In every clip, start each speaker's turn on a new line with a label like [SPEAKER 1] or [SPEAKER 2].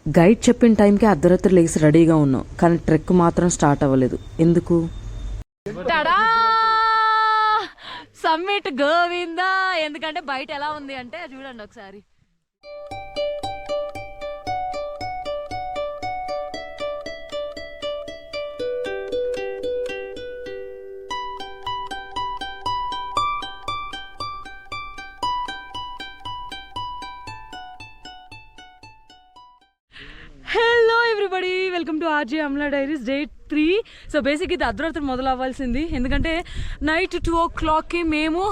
[SPEAKER 1] Guide చెప్పిన టైంకి అర్ధరాత్రి లేచి రెడీగా ఉన్నాం, కానీ ట్రెక్ మాత్రం స్టార్ట్ అవ్వలేదు. ఎందుకు?
[SPEAKER 2] సమ్మిట్ గోవిందా. ఎందుకంటే బయట ఎలా ఉంది అంటే చూడండి ఒకసారి. Hello everybody, welcome to RJ Amala diaries day 3. So basic ఇది అర్ధరాత్రి మొదలు అవ్వాల్సింది, ఎందుకంటే నైట్ 2 o'clockకి మేము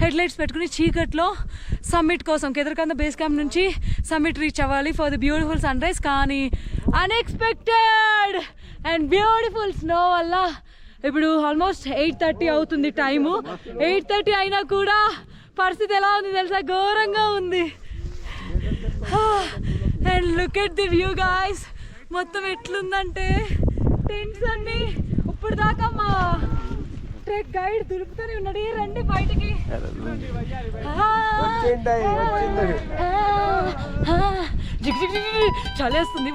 [SPEAKER 2] హెడ్లైట్స్ పెట్టుకుని చీకట్లో సమ్మిట్ కోసం కేదార్కంద బేస్ క్యాంప్ నుంచి సమ్మిట్ రీచ్ అవ్వాలి for the beautiful sunrise. కానీ అన్ఎక్స్పెక్టెడ్ అండ్ బ్యూటిఫుల్ స్నో వల్ల ఇప్పుడు ఆల్మోస్ట్ 8:30 అవుతుంది టైము. 8:30 అయినా కూడా పరిస్థితి ఎలా ఉంది తెలుసా? ఘోరంగా ఉంది. And look at the view guys. మొత్తం ఎట్లుందంటే టెంట్స్ అన్ని ఇప్పుడు దాకా మా ట్రెక్ గైడ్ దులుపుతూనే ఉన్నాడు. రండి బయటికి. చలేస్తుంది.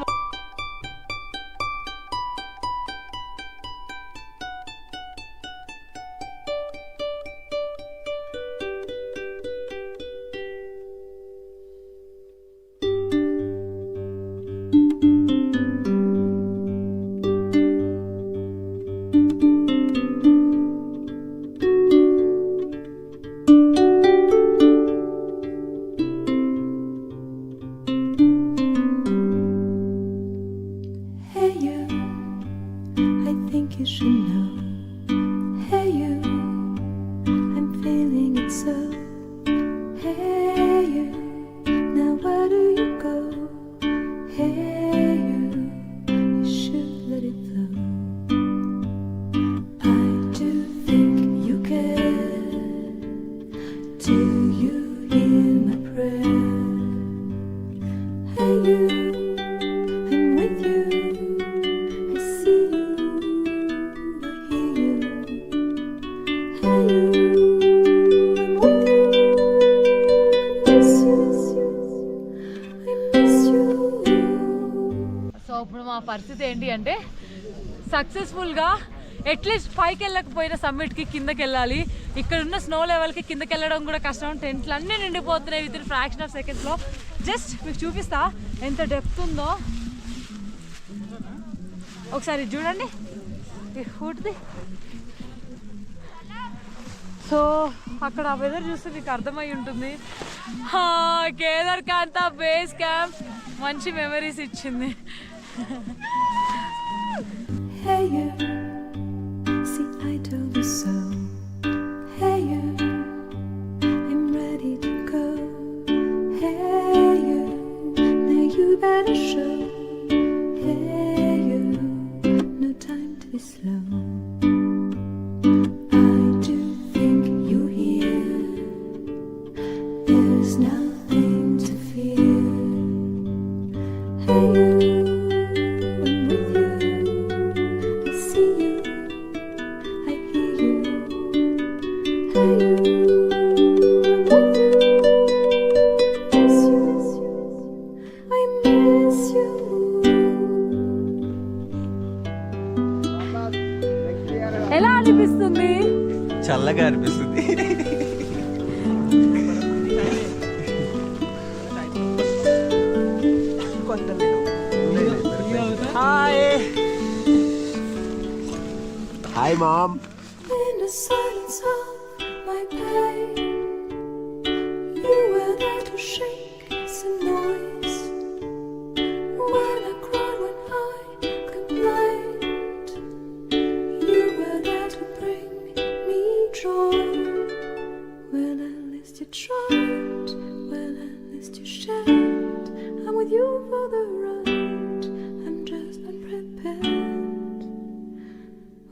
[SPEAKER 2] ఇప్పుడు మా పరిస్థితి ఏంటి అంటే సక్సెస్ఫుల్గా అట్లీస్ట్ పైకి వెళ్ళకపోయినా సమ్మిట్కి కిందకి వెళ్ళాలి. ఇక్కడ ఉన్న స్నో లెవెల్కి కిందకి వెళ్ళడం కూడా కష్టం. టెంట్లు అన్నీ నిండిపోతున్నాయి విత్ ఇన్ ఫ్రాక్షన్ ఆఫ్ సెకండ్స్లో. జస్ట్ మీకు చూపిస్తా ఎంత డెప్త్ ఉందో ఒకసారి చూడండి. హూట్ది. సో అక్కడ వెదర్ చూస్తే మీకు అర్థమై ఉంటుంది. కేదార్కంద బేస్ క్యాంప్ మంచి మెమరీస్ ఇచ్చింది.
[SPEAKER 3] Hey you, see I told you so. Hey you, I'm ready to go. Hey you, now you better show. Hey you, no time to be slow. I do think you're here. There's nothing to fear. Hey you.
[SPEAKER 2] ఎలా అనిపిస్తుంది?
[SPEAKER 4] చల్లగా అనిపిస్తుంది.
[SPEAKER 5] Hi mom.
[SPEAKER 3] In the silence of my pain, you were there to shake some noise. When I cried, when I complained, you were there to bring me joy. Well, at least you tried. Well, at least you shared. I'm with you for the ride. I'm just unprepared.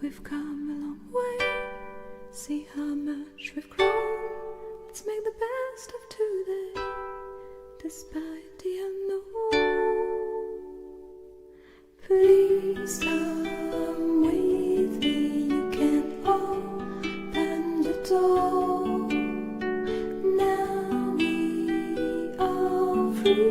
[SPEAKER 3] We've come a long way. See how much we've grown. Let's make the best of today, despite the unknown. Please come with me. You can open the door. Now we are free.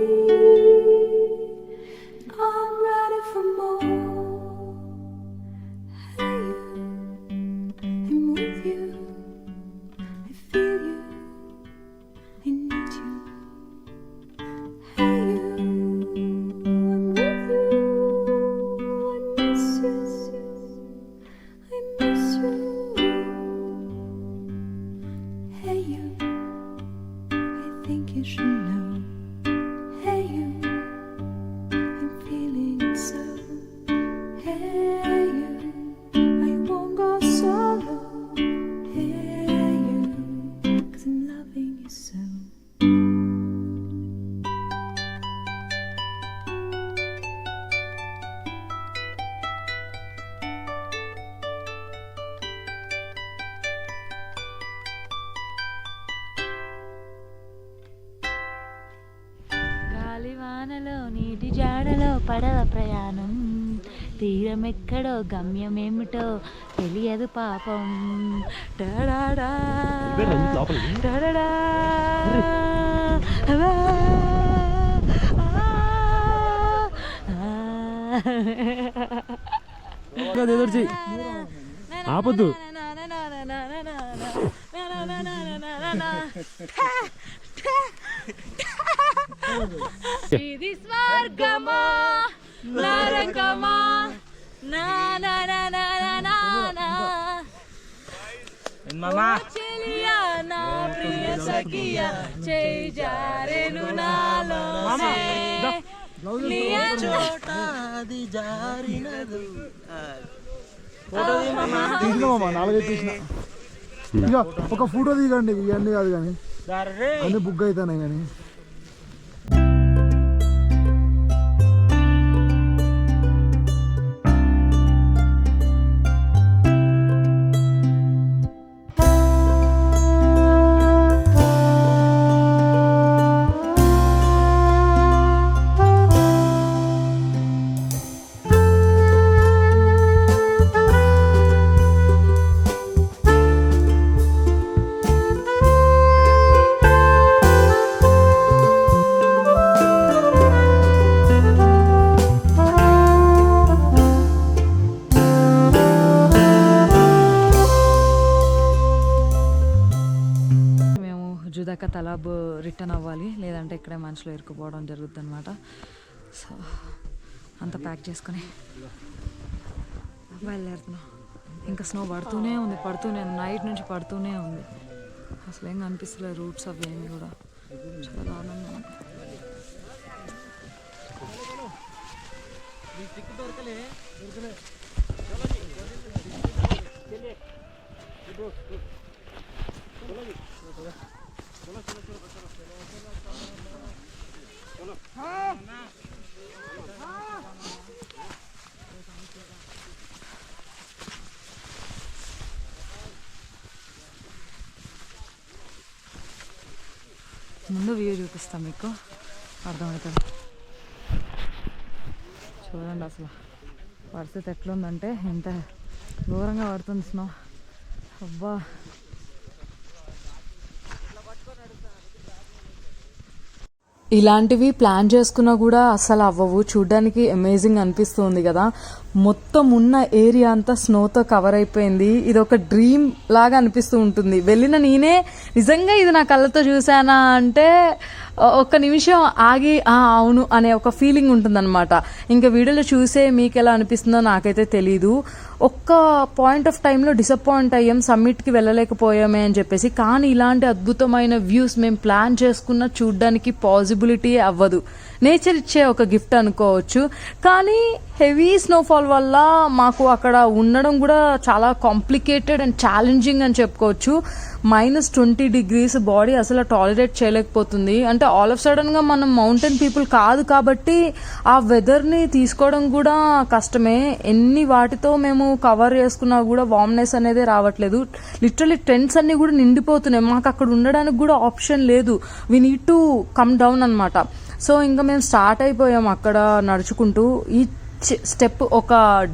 [SPEAKER 2] నీడలో నీటి జాడలో పడవ ప్రయాణం, తీరమెక్కడో గమ్యమేమిటో తెలియదు పాపం. టడాడా, టడాడా, అవా,
[SPEAKER 5] ఆపద్దు.
[SPEAKER 2] ఇది స్వర్గమా నరకమా నా నా నా నా నా నా
[SPEAKER 4] మామా
[SPEAKER 2] చెలియా నా ప్రియ సఖియా చేయి జారెను నాలో
[SPEAKER 4] అది జారినదు.
[SPEAKER 5] తీసిన మామ 4 తీసిన. ఇక ఒక ఫోటో దిగండి, ఇవన్నీ కాదు కానీ అన్ని బుక్ అవుతాయి కానీ.
[SPEAKER 2] జుదాకా తలాబ్ రిటర్న్ అవ్వాలి, లేదంటే ఇక్కడే మనుషులు ఇరుక్కుపోవడం జరుగుతుంది అనమాట. సో అంత ప్యాక్ చేసుకొని బయలుదేరుతున్నాం. ఇంకా స్నో పడుతూనే ఉంది, నైట్ నుంచి పడుతూనే ఉంది. అసలు ఏం కనిపిస్తలేదు రూట్స్ అవి ఏమి కూడా. చాలా దారుణంగా ఉంది. ముందు వ్యూ చూపిస్తాం మీకు, అర్థమవుతుంది. చూడండి అసలు పరిస్థితి ఎట్లుందంటే ఎంత ఘోరంగా పడుతుంది స్నో. అబ్బా
[SPEAKER 1] ఇలాంటివి ప్లాన్ చేసుకున్నా కూడా అస్సలు అవ్వవు. చూడ్డానికి అమేజింగ్ అనిపిస్తుంది కదా. మొత్తం ఉన్న ఏరియా అంతా స్నోతో కవర్ అయిపోయింది. ఇది ఒక డ్రీమ్ లాగా అనిపిస్తూ ఉంటుంది. వెళ్ళిన నేనే నిజంగా ఇది నా కళ్ళతో చూసానా అంటే ఒక్క నిమిషం ఆగి అవును అనే ఒక ఫీలింగ్ ఉంటుందన్నమాట. ఇంకా వీడియోలో చూసే మీకు ఎలా అనిపిస్తుందో నాకైతే తెలీదు. ఒక్క పాయింట్ ఆఫ్ టైంలో డిసప్పాయింట్ అయ్యాం, సమ్మిట్కి వెళ్ళలేకపోయామే అని చెప్పేసి. కానీ ఇలాంటి అద్భుతమైన వ్యూస్ మేము ప్లాన్ చేసుకున్న చూడ్డానికి పాసిబిలిటీ అవ్వదు. నేచర్ ఇచ్చే ఒక గిఫ్ట్ అనుకోవచ్చు. కానీ హెవీ స్నోఫాల్ వల్ల మాకు అక్కడ ఉండడం కూడా చాలా కాంప్లికేటెడ్ అండ్ ఛాలెంజింగ్ అని చెప్పుకోవచ్చు. -20 degrees బాడీ అసలు టాలరేట్ చేయలేకపోతుంది. అంటే ఆల్ ఆఫ్ సడన్ గా మనం మౌంటైన్ పీపుల్ కాదు కాబట్టి ఆ వెదర్ ని తీసుకోవడం కూడా కష్టమే. ఎన్ని వాటితో మేము కవర్ చేసుకున్నా కూడా వార్మ్నెస్ అనేది రావట్లేదు. లిటరలీ టెంట్స్ అన్ని కూడా నిండిపోతున్నాయి. మాకు అక్కడ ఉండడానికి కూడా ఆప్షన్ లేదు. We need to come down అన్నమాట. సో ఇంకా మేము స్టార్ట్ అయిపోయాం అక్కడ నడుచుకుంటూ. ఈచ్ స్టెప్ ఒక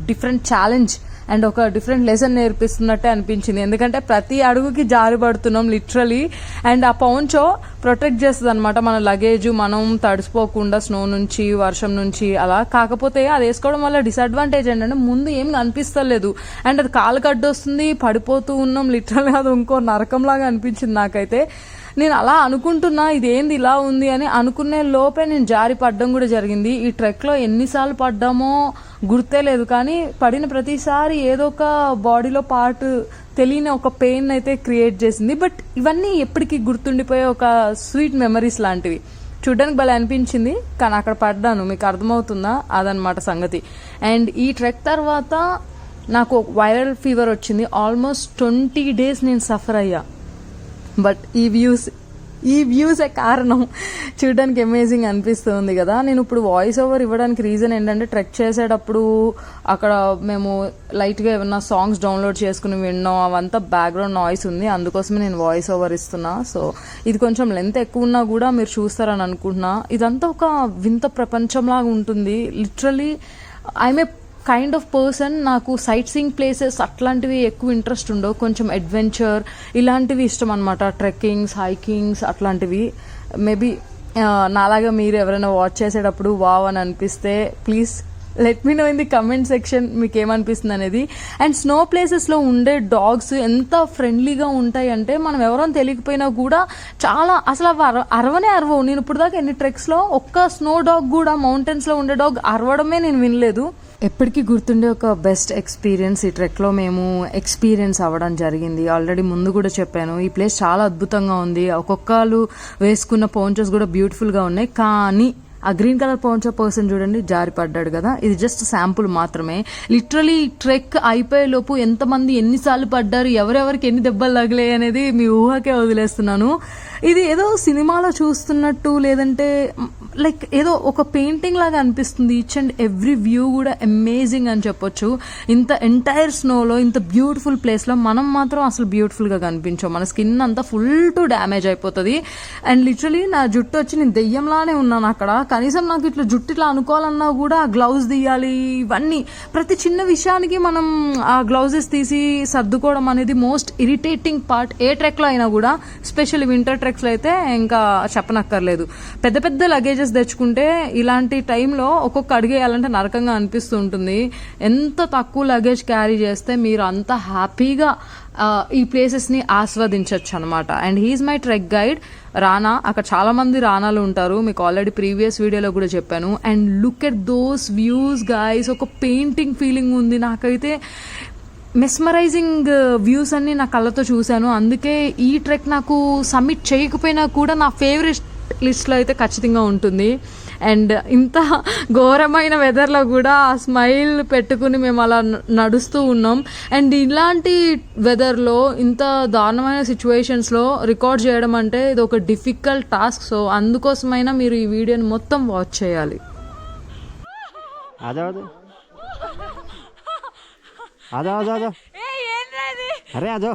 [SPEAKER 1] డిఫరెంట్ ఛాలెంజ్ అండ్ ఒక డిఫరెంట్ లెసన్ నేర్పిస్తున్నట్టే అనిపించింది. ఎందుకంటే ప్రతి అడుగుకి జారి పడుతున్నాం లిటరలీ. అండ్ ఆ పౌంచో ప్రొటెక్ట్ చేస్తుంది అనమాట మన లగేజ్, మనం తడిసిపోకుండా స్నో నుంచి, వర్షం నుంచి అలా. కాకపోతే అది వేసుకోవడం వల్ల డిసడ్వాంటేజ్ ఏంటంటే ముందు ఏం కనిపిస్తలేదు అండ్ అది కాలు కడ్డొస్తుంది, పడిపోతూ ఉన్నాం. లిటరల్గా అది ఇంకో నరకంలాగా అనిపించింది నాకైతే. నేను అలా అనుకుంటున్నా ఇదేంది ఇలా ఉంది అని అనుకునే లోపే నేను జారి పడ్డం కూడా జరిగింది. ఈ ట్రెక్లో ఎన్నిసార్లు పడ్డామో గుర్తే లేదు, కానీ పడిన ప్రతిసారి ఏదో ఒక బాడీలో పార్ట్ తెలియని ఒక పెయిన్ అయితే క్రియేట్ చేసింది. బట్ ఇవన్నీ ఎప్పటికీ గుర్తుండిపోయే ఒక స్వీట్ మెమరీస్ లాంటివి. చూడ్డానికి భలే అనిపించింది, కానీ అక్కడ పడ్డాను. మీకు అర్థమవుతుందా? అదనమాట సంగతి. అండ్ ఈ ట్రెక్ తర్వాత నాకు వైరల్ ఫీవర్ వచ్చింది. ఆల్మోస్ట్ 20 days నేను సఫర్ అయ్యా. బట్ ఈ వ్యూస్ ఈ వ్యూసే కారణం. చూడడానికి అమేజింగ్ అనిపిస్తుంది కదా. నేను ఇప్పుడు వాయిస్ ఓవర్ ఇవ్వడానికి రీజన్ ఏంటంటే ట్రెక్ చేసేటప్పుడు అక్కడ మేము లైట్గా ఏమన్నా సాంగ్స్ డౌన్లోడ్ చేసుకుని విన్నాం, అవంతా బ్యాక్గ్రౌండ్ నాయిస్ ఉంది, అందుకోసమే నేను వాయిస్ ఓవర్ ఇస్తున్నా. సో ఇది కొంచెం లెంత్ ఎక్కువ ఉన్నా కూడా మీరు చూస్తారని అనుకుంటున్నా. ఇదంతా ఒక వింత ప్రపంచంలాగా ఉంటుంది. Literally I'm a kind of person, నాకు సైట్ సీయింగ్ ప్లేసెస్ అట్లాంటివి ఎక్కువ ఇంట్రెస్ట్ ఉండవు, కొంచెం అడ్వెంచర్ ఇలాంటివి ఇష్టం అనమాట. ట్రెక్కింగ్స్, హైకింగ్స్ అట్లాంటివి. మేబీ నాలాగా మీరు ఎవరైనా వాచ్ చేసేటప్పుడు వావ్ అని అనిపిస్తే please let me know in the comment section మీకు ఏమనిపిస్తుంది అనేది. అండ్ స్నో ప్లేసెస్లో ఉండే డాగ్స్ ఎంత ఫ్రెండ్లీగా ఉంటాయి అంటే మనం ఎవరైనా తెలియకపోయినా కూడా చాలా అసలు అరవనే అరవవు. నేను ఇప్పుడు దాకా ఎన్ని ట్రెక్స్లో ఒక్క స్నో డాగ్ కూడా, మౌంటైన్స్లో ఉండే డాగ్ అరవడమే నేను వినలేదు. ఎప్పటికీ గుర్తుండే ఒక బెస్ట్ ఎక్స్పీరియన్స్ ఈ ట్రెక్లో మేము ఎక్స్పీరియన్స్ అవ్వడం జరిగింది. ఆల్రెడీ ముందు కూడా చెప్పాను, ఈ ప్లేస్ చాలా అద్భుతంగా ఉంది. ఒక్కొక్కరు వేసుకున్న పోంచోస్ కూడా బ్యూటిఫుల్గా ఉన్నాయి. కానీ ఆ గ్రీన్ కలర్ పోంచో పర్సన్ చూడండి జారి పడ్డాడు కదా, ఇది జస్ట్ శాంపుల్ మాత్రమే. లిటరలీ ట్రెక్ అయిపోయే లోపు ఎంతమంది ఎన్నిసార్లు పడ్డారు, ఎవరెవరికి ఎన్ని దెబ్బలు తగిలాయి అనేది మీ ఊహకే వదిలేస్తున్నాను. ఇది ఏదో సినిమాలో చూస్తున్నట్టు, లేదంటే లైక్ ఏదో ఒక పెయింటింగ్ లాగా అనిపిస్తుంది. ఈచ్ అండ్ ఎవ్రీ వ్యూ కూడా అమేజింగ్ అని చెప్పొచ్చు. ఇంత ఎంటైర్ స్నోలో, ఇంత బ్యూటిఫుల్ ప్లేస్లో మనం మాత్రం అసలు బ్యూటిఫుల్గా కనిపించాం. మన స్కిన్ అంతా ఫుల్ టు డ్యామేజ్ అయిపోతుంది. అండ్ లిటరలీ నా జుట్టు వచ్చి నేను దెయ్యంలానే ఉన్నాను అక్కడ. కనీసం నాకు ఇట్లా జుట్టు ఇట్లా అనుకోవాలన్నా కూడా గ్లౌజ్ తీయాలి. ఇవన్నీ ప్రతి చిన్న విషయానికి మనం ఆ గ్లౌజెస్ తీసి సర్దుకోవడం అనేది మోస్ట్ ఇరిటేటింగ్ పార్ట్ ఏ ట్రెక్లో అయినా కూడా. స్పెషల్లీ వింటర్ ట్రెక్స్లో అయితే ఇంకా చెప్పనక్కర్లేదు. పెద్ద పెద్ద లగేజెస్ తెచ్చుకుంటే ఇలాంటి టైంలో ఒక్కొక్క అడుగు వేయాలంటే నరకంగా అనిపిస్తూ ఉంటుంది. ఎంత తక్కువ లగేజ్ క్యారీ చేస్తే మీరు అంత హ్యాపీగా ఈ ప్లేసెస్ని ఆస్వాదించవచ్చు అనమాట. And he's my trek guide Rana. అక్కడ చాలా మంది రానాలు ఉంటారు, మీకు ఆల్రెడీ ప్రీవియస్ వీడియోలో కూడా చెప్పాను. And look at those views guys, ఒక పెయింటింగ్ ఫీలింగ్ ఉంది. నాకైతే మెస్మరైజింగ్ వ్యూస్ అన్ని నా కళ్ళతో చూశాను. అందుకే ఈ ట్రెక్ నాకు సబ్మిట్ చేయకపోయినా కూడా నా ఫేవరెట్ లిస్ట్లో అయితే ఖచ్చితంగా ఉంటుంది. అండ్ ఇంత ఘోరమైన వెదర్లో కూడా ఆ స్మైల్ పెట్టుకుని మేము అలా నడుస్తూ ఉన్నాం. అండ్ ఇలాంటి వెదర్లో, ఇంత దారుణమైన సిచ్యువేషన్స్లో రికార్డ్ చేయడం అంటే ఇది ఒక డిఫికల్ట్ టాస్క్. సో అందుకోసమైనా మీరు ఈ వీడియోని మొత్తం వాచ్ చేయాలి.
[SPEAKER 4] అరే ఆజో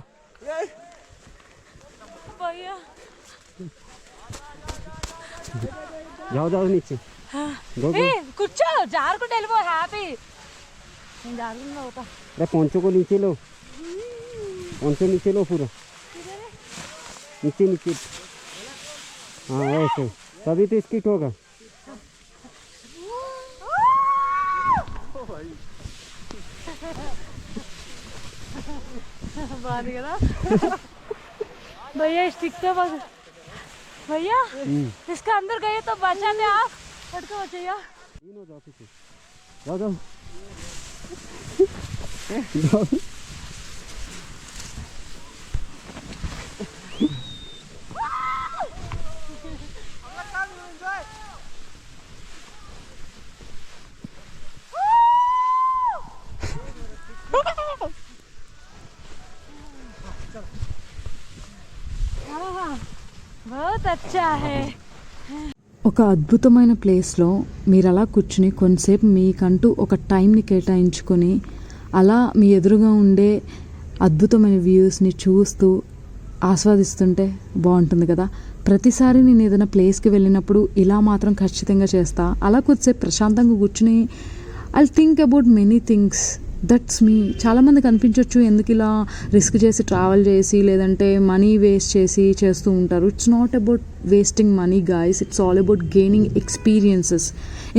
[SPEAKER 4] जाओ जाओ नीचे
[SPEAKER 2] కూర్చో, జారుకుంటూ వెళ్ళిపో. హ్యాపీ నేను జారుకుంటూ పోతా.
[SPEAKER 4] अरे पोंचो को नीचे लो, पोंचो नीचे लो पूरा, नीचे नीचे. हाँ ऐसे तभी तो स्किट होगा.
[SPEAKER 2] బాగుంది కదా भैया. स्टिक तो भैया इसका अंदर गए तो बचाते आप पटको बचैया.
[SPEAKER 4] जाओ जाओ
[SPEAKER 2] बहुत अच्छा है.
[SPEAKER 1] ఒక అద్భుతమైన ప్లేస్లో మీరు అలా కూర్చుని కొంతసేపు మీకంటూ ఒక టైంని కేటాయించుకొని అలా మీ ఎదురుగా ఉండే అద్భుతమైన వ్యూస్ని చూస్తూ ఆస్వాదిస్తుంటే బాగుంటుంది కదా. ప్రతిసారి నేను ఏదైనా ప్లేస్కి వెళ్ళినప్పుడు ఇలా మాత్రం ఖచ్చితంగా చేస్తా. అలా కొద్దిసేపు ప్రశాంతంగా కూర్చుని I think about many things. That's me. చాలామందికి అనిపించవచ్చు ఎందుకు ఇలా రిస్క్ చేసి ట్రావెల్ చేసి లేదంటే మనీ వేస్ట్ చేసి చేస్తూ ఉంటారు. It's not about wasting money guys, it's all about gaining experiences.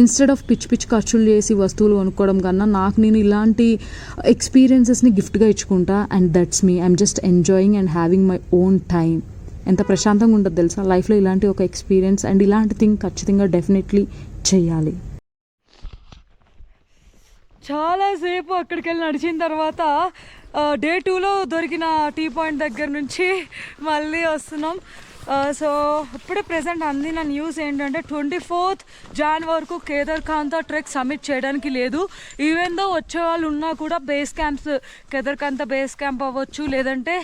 [SPEAKER 1] Instead of పిచ్చి పిచ్చి ఖర్చులు చేసి వస్తువులు కొనుక్కోవడం కన్నా నాకు నేను ఇలాంటి ఎక్స్పీరియన్సెస్ని గిఫ్ట్గా ఇచ్చుకుంటా. And that's me. I'm just enjoying and having my own time. ఎంత ప్రశాంతంగా ఉంటుంది తెలుసా లైఫ్లో ఇలాంటి ఒక ఎక్స్పీరియన్స్. అండ్ ఇలాంటి థింగ్ ఖచ్చితంగా డెఫినెట్లీ చేయాలి.
[SPEAKER 2] చాలాసేపు అక్కడికి వెళ్ళి నడిచిన తర్వాత డే 2లో దొరికిన టీ పాయింట్ దగ్గర నుంచి మళ్ళీ వస్తున్నాం. సో ఇప్పుడే ప్రెసెంట్ అందిన న్యూస్ ఏంటంటే 24th Jan వరకు కేదార్కాంత ట్రెక్ సబ్మిట్ చేయడానికి లేదు. ఈవెన్ దో వచ్చే వాళ్ళు ఉన్నా కూడా బేస్ క్యాంప్స్, కేదార్కాంత బేస్ క్యాంప్ అవ్వచ్చు, లేదంటే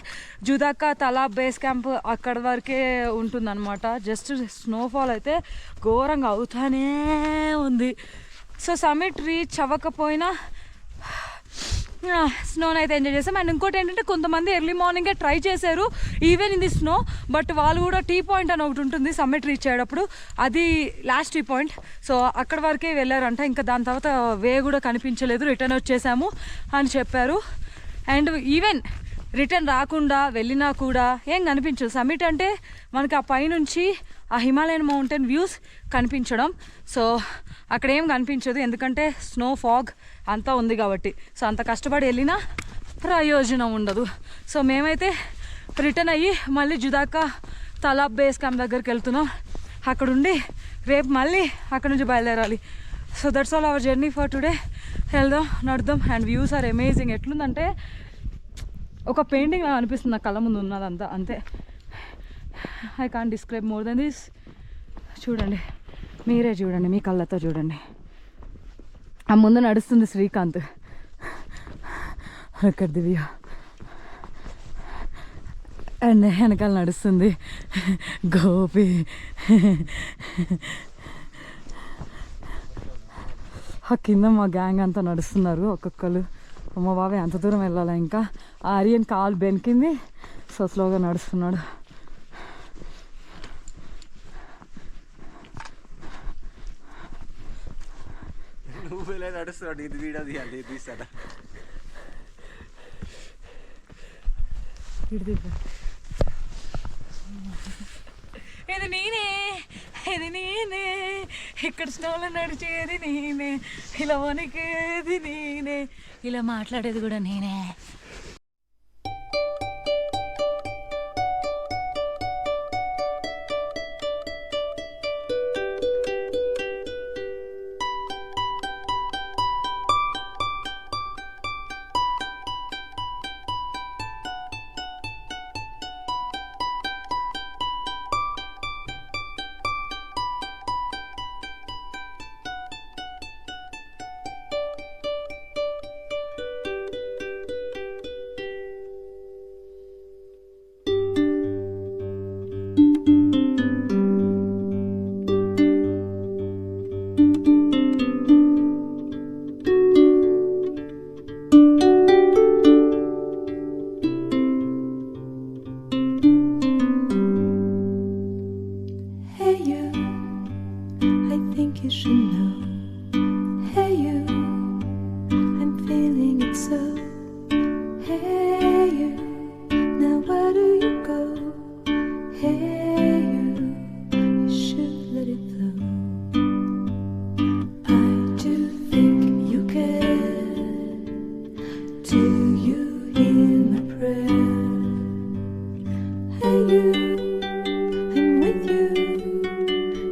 [SPEAKER 2] జుదాకా తలాబ్ బేస్ క్యాంప్ అక్కడ వరకే ఉంటుందన్నమాట. జస్ట్ స్నోఫాల్ అయితే ఘోరంగా అవుతానే ఉంది. సో సమ్మిట్ రీచ్ అవ్వకపోయినా స్నోని అయితే ఎంజాయ్ చేస్తాం. అండ్ ఇంకోటి ఏంటంటే కొంతమంది ఎర్లీ మార్నింగే ట్రై చేశారు even in the snow, but వాళ్ళు కూడా టీ పాయింట్ అని ఒకటి ఉంటుంది సమ్మిట్ రీచ్ అయ్యేటప్పుడు, అది లాస్ట్ టీ పాయింట్. సో అక్కడ వరకే వెళ్ళారంట, ఇంకా దాని తర్వాత వే కూడా కనిపించలేదు, రిటర్న్ వచ్చేసాము అని చెప్పారు. అండ్ ఈవెన్ రిటర్న్ రాకుండా వెళ్ళినా కూడా ఏం కనిపించదు. సమ్మిట్ అంటే మనకి ఆ పైనుంచి ఆ హిమాలయన్ మౌంటైన్ వ్యూస్ కనిపించడం, సో అక్కడ ఏం కనిపించదు ఎందుకంటే స్నో ఫాగ్ అంతా ఉంది కాబట్టి. సో అంత కష్టపడి వెళ్ళినా ప్రయోజనం ఉండదు. సో మేమైతే రిటర్న్ అయ్యి మళ్ళీ జుదాకా తలాబ్ బేస్ క్యాంప్ దగ్గరికి వెళ్తున్నాం. అక్కడుండి రేపు మళ్ళీ అక్కడ నుంచి బయలుదేరాలి. So that's all our journey for today. వెళ్దాం, నడుద్దాం. And views are amazing. ఎట్లుందంటే ఒక పెయింటింగ్ లాగా అనిపిస్తుంది నా కళ్ళ ముందు ఉన్నదంతా, అంతే. I can't describe more than this. చూడండి, మీరే చూడండి, మీ కళ్ళతో చూడండి. ఆ ముందు నడుస్తుంది శ్రీకాంత్, అక్కడ దివ్య, అండ్ వెనకాల నడుస్తుంది గోపి. ఆ కింద మా గ్యాంగ్ అంతా నడుస్తున్నారు ఒక్కొక్కరు. అమ్మ బాబాయ్ అంత దూరం వెళ్ళాలా ఇంకా. ఆర్యన్ కాలు బెనికింది, సో స్లోగా నడుస్తున్నాడు.
[SPEAKER 4] నడుస్తున్నాడు, ఇది వీడియో తీయాలి, తీస్తాడా?
[SPEAKER 2] ఇది నేనే, ఇది నేనే, ఇక్కడ స్నోలో నడిచేది నేనే, ఇలా వణికేది నేనే, ఇలా మాట్లాడేది కూడా నేనే.
[SPEAKER 3] Hey you, I think you should know. Hey you, I'm feeling it so. Hey you, now where do you go? Hey you, you should let it flow. I do think you care. Do you hear my prayer? Hey you, I'm with you.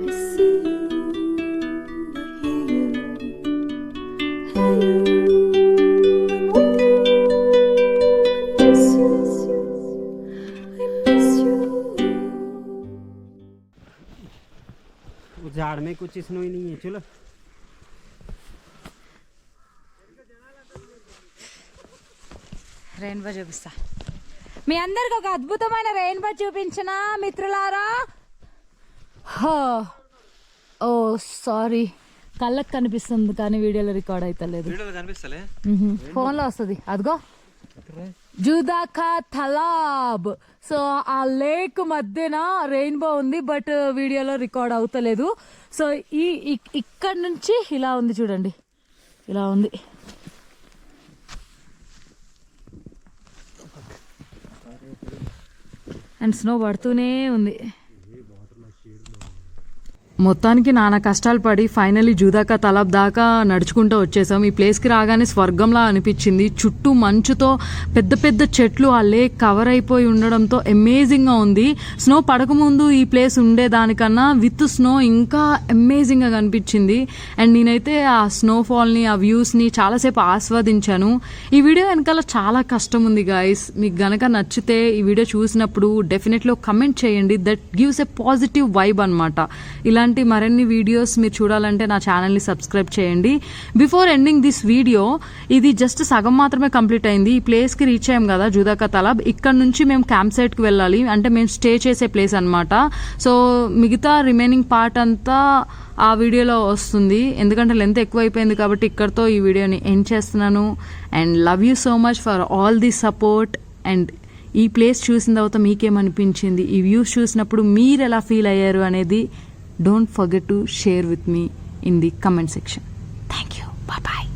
[SPEAKER 3] I see you, I hear you. Hey you, I'm with you. I miss you, I miss you.
[SPEAKER 4] उस झाड़ में कुछ snow ही नहीं है, चलो।
[SPEAKER 2] Rainbow చూపిస్తా మీ అందరికి. ఒక అద్భుతమైన రెయిన్బో చూపించనా మిత్రులారా? ఓ సారీ, కళ్ళకు కనిపిస్తుంది కానీ వీడియోలో రికార్డ్ అవుతలేదు. ఫోన్లో వస్తుంది. అదిగో జుదాకా తలాబ్. సో ఆ లేక్ మధ్యన రెయిన్బో ఉంది, బట్ వీడియోలో రికార్డ్ అవుతలేదు. సో ఇక్కడ నుంచి ఇలా ఉంది చూడండి, ఇలా ఉంది. అండ్ స్నో పడుతూనే ఉంది.
[SPEAKER 1] మొత్తానికి నానా కష్టాలు పడి ఫైనల్లీ జూదాకా తలాబ్ దాకా నడుచుకుంటూ వచ్చేసాం. ఈ ప్లేస్కి రాగానే స్వర్గంలా అనిపించింది. చుట్టూ మంచుతో పెద్ద పెద్ద చెట్లు ఆ లేక్ కవర్ అయిపోయి ఉండడంతో అమేజింగ్గా ఉంది. స్నో పడకముందు ఈ ప్లేస్ ఉండేదానికన్నా విత్ స్నో ఇంకా అమేజింగ్గా కనిపించింది. అండ్ నేనైతే ఆ స్నోఫాల్ని ఆ వ్యూస్ని చాలాసేపు ఆస్వాదించాను. ఈ వీడియో వెనకాల చాలా కష్టం ఉంది గైస్. మీకు గనక నచ్చితే ఈ వీడియో చూసినప్పుడు డెఫినెట్లీ కమెంట్ చేయండి. That gives a positive vibe అనమాట. ఇలాంటి మరిన్ని వీడియోస్ మీరు చూడాలంటే నా ఛానల్ని సబ్స్క్రైబ్ చేయండి. బిఫోర్ ఎండింగ్ దిస్ వీడియో, ఇది జస్ట్ సగం మాత్రమే కంప్లీట్ అయింది. ఈ ప్లేస్కి రీచ్ అయ్యాం కదా జూదాకా తలాబ్. ఇక్కడ నుంచి మేము క్యాంప్ సైట్కి వెళ్ళాలి, అంటే మేము స్టే చేసే ప్లేస్ అనమాట. సో మిగతా రిమైనింగ్ పార్ట్ అంతా ఆ వీడియోలో వస్తుంది, ఎందుకంటే లెంత్ ఎక్కువ అయిపోయింది కాబట్టి ఇక్కడతో ఈ వీడియోని ఎండ్ చేస్తున్నాను. And love you so much for all the support. And ఈ ప్లేస్ చూసిన తర్వాత మీకేమనిపించింది, ఈ వ్యూస్ చూసినప్పుడు మీరు ఎలా ఫీల్ అయ్యారు అనేది don't forget to share with me in the comment section. Thank you. Bye bye.